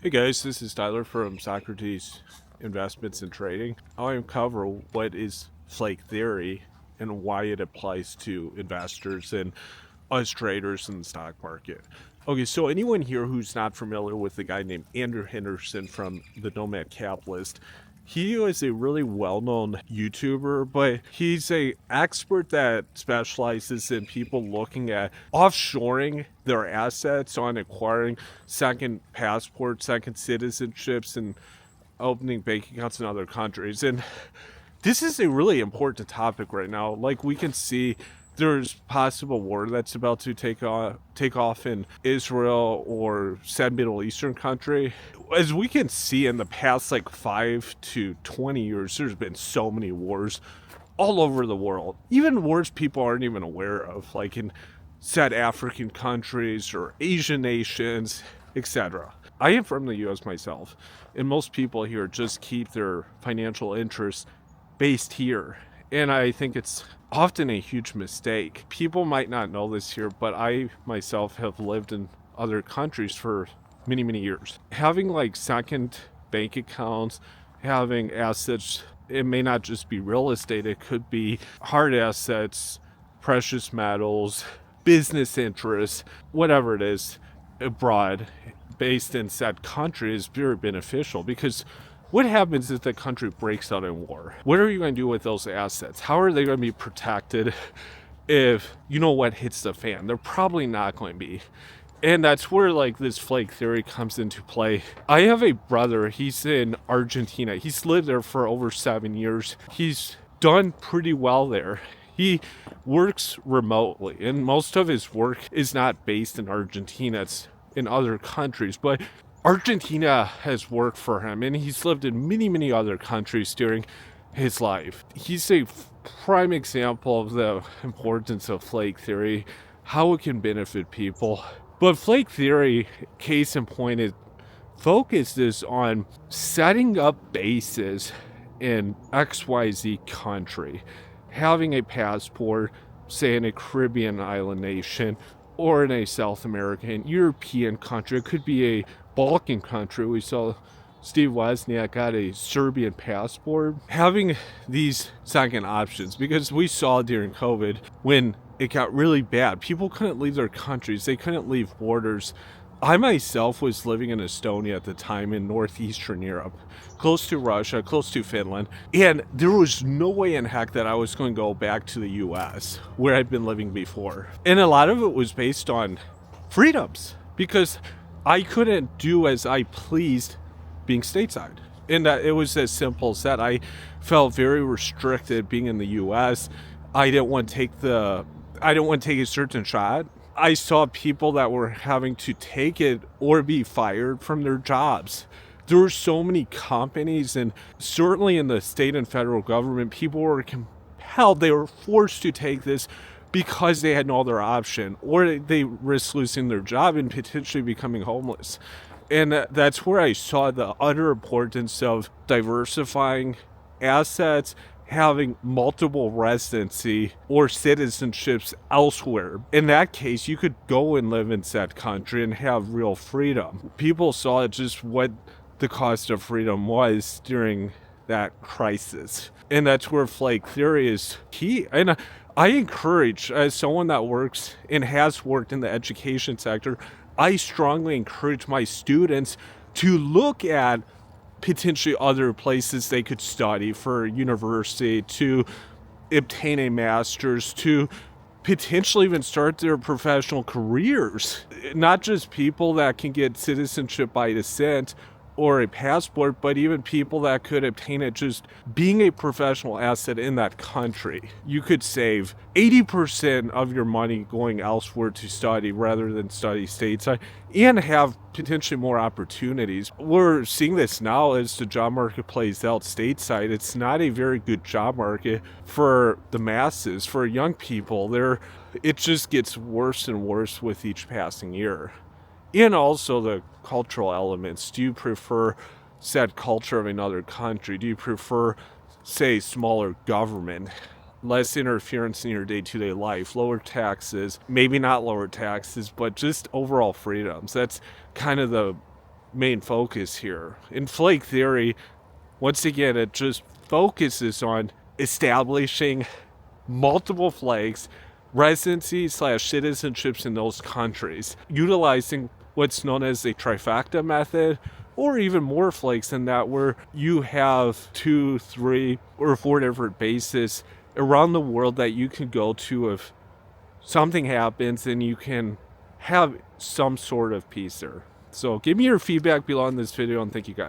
Hey guys, this is Tyler from Socrates Investments and Trading. I will cover what is flake theory and why it applies to investors and us traders in the stock market. Okay, so anyone here who's not familiar with a guy named Andrew Henderson from the Nomad Capitalist, he is a really well-known YouTuber, but he's a expert that specializes in people looking at offshoring their assets on acquiring second passports, second citizenships, and opening bank accounts in other countries. And this is a really important topic right now. Like we can see there's possible war that's about to take off in Israel or said Middle Eastern country. As we can see in the past 5 to 20 years, there's been so many wars all over the world. Even wars people aren't even aware of, like in said African countries or Asian nations, etc. I am from the US myself, and most people here just keep their financial interests based here. And I think it's often a huge mistake. People might not know this here, but I myself have lived in other countries for many, many years. Having second bank accounts, having assets, it may not just be real estate, it could be hard assets, precious metals, business interests, whatever it is abroad based in said country is very beneficial because what happens if the country breaks out in war? What are you going to do with those assets? How are they going to be protected if you know what hits the fan? They're probably not going to be. And that's where this flake theory comes into play. I have a brother, he's in Argentina. He's lived there for over 7 years. He's done pretty well there. He works remotely, and most of his work is not based in Argentina, it's in other countries. But Argentina has worked for him, and he's lived in many, many other countries during his life. He's a prime example of the importance of flake theory, how it can benefit people. But flake theory, case in point, it focuses on setting up bases in XYZ country, having a passport, say in a Caribbean island nation, or in a South American, European country. It could be a Balkan country. We saw Steve Wozniak got a Serbian passport. Having these second options, because we saw during COVID when it got really bad, people couldn't leave their countries, they couldn't leave borders. I myself was living in Estonia at the time in northeastern Europe, close to Russia, close to Finland, and there was no way in heck that I was going to go back to the US where I'd been living before. And a lot of it was based on freedoms because I couldn't do as I pleased being stateside. And that it was as simple as that. I felt very restricted being in the US. I didn't want to take a certain shot. I saw people that were having to take it or be fired from their jobs. There were so many companies, and certainly in the state and federal government, people were compelled, they were forced to take this because they had no other option, or they risked losing their job and potentially becoming homeless. And that's where I saw the utter importance of diversifying assets, having multiple residency or citizenships elsewhere. In that case, you could go and live in said country and have real freedom. People saw just what the cost of freedom was during that crisis. And that's where flake theory is key. And I encourage, as someone that works and has worked in the education sector, I strongly encourage my students to look at potentially other places they could study for university, to obtain a master's, to potentially even start their professional careers. Not just people that can get citizenship by descent or a passport, but even people that could obtain it just being a professional asset in that country. You could save 80% of your money going elsewhere to study rather than study stateside and have potentially more opportunities. We're seeing this now as the job market plays out stateside. It's not a very good job market for the masses, for young people. It just gets worse and worse with each passing year. And also the cultural elements. Do you prefer said culture of another country? Do you prefer, say, smaller government, less interference in your day-to-day life, lower taxes, maybe not lower taxes, but just overall freedoms? That's kind of the main focus here. In flag theory, once again, it just focuses on establishing multiple flags, residency / citizenships in those countries, utilizing what's known as a trifecta method, or even more flags than that, where you have 2, 3, or 4 different bases around the world that you can go to if something happens, and you can have some sort of peace there. So give me your feedback below in this video, and thank you guys.